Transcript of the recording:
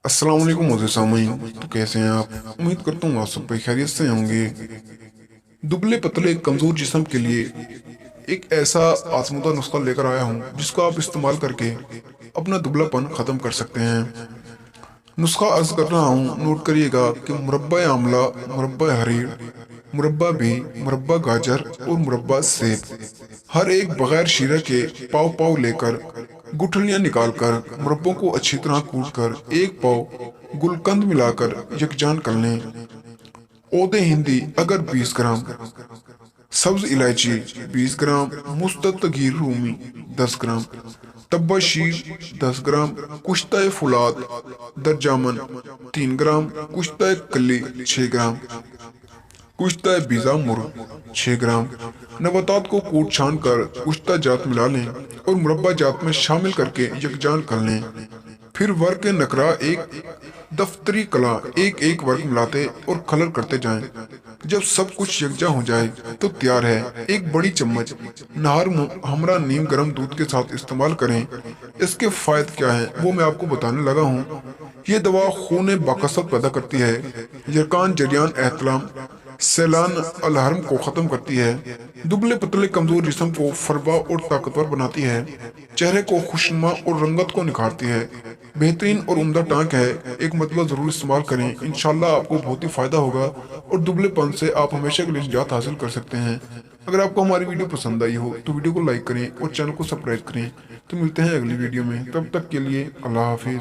अस्सलाम वालेकुम मोज़े सामीन। तो कैसे हैं आप? उम्मीद करता हूँ आप सब भाई खैरियत से होंगे। दुबले पतले कमज़ोर जिस्म के लिए एक ऐसा आजमूदा नुस्खा लेकर आया हूँ जिसको आप इस्तेमाल करके अपना दुबलापन ख़त्म कर सकते हैं। नुस्खा अर्ज कर रहा हूँ, नोट करिएगा कि मुरब्बा आमला, मुरब्बा हरीर, मुरब्बा भी, मुरब्बा गाजर और मुरब्बा सेब, हर एक बगैर शीरा के पाव पाव लेकर गुठलियां निकालकर मुरब्बों को अच्छी तरह कूट कर एक पाव गुलकंद मिलाकर यकजान कर लें। ओदे हिंदी अगर 20 ग्राम, सब्ज इलायची 20 ग्राम, मुस्तत गिर रूमी 10 ग्राम, तब्बा शीर 10 ग्राम, कुश्ता फुलाद दरजामन 3 ग्राम, कुश्ता कली 6 ग्राम, कुश्ता बीजा मुर्ग 6 ग्राम। नबातात को कूट छान कर कुश्ता जात मिला लें और मुरब्बा जात में शामिल करके यकजान कर लें। फिर वर्क के नकरा एक दफ्तरी कला एक एक वर्क मिलाते और कलर करते जाएं। जब सब कुछ यकजा हो जाए तो तैयार है। एक बड़ी चम्मच नहर हमरा नीम गर्म दूध के साथ इस्तेमाल करें। इसके फायदे क्या हैं वो मैं आपको बताने लगा हूँ। ये दवा खून बाकसरत पैदा करती है, यरकान जरियान एहतलाम सैलान अलहरम को ख़त्म करती है, दुबले पतले कमज़ोर जिस्म को फरबा और ताकतवर बनाती है, चेहरे को खुशनुमा और रंगत को निखारती है। बेहतरीन और उम्दा टांक है, एक मतलब ज़रूर इस्तेमाल करें, इंशाल्लाह आपको बहुत ही फ़ायदा होगा और दुबलेपन से आप हमेशा के लिए निजात हासिल कर सकते हैं। अगर आपको हमारी वीडियो पसंद आई हो तो वीडियो को लाइक करें और चैनल को सब्सक्राइब करें। तो मिलते हैं अगली वीडियो में, तब तक के लिए अल्लाह हाफिज़।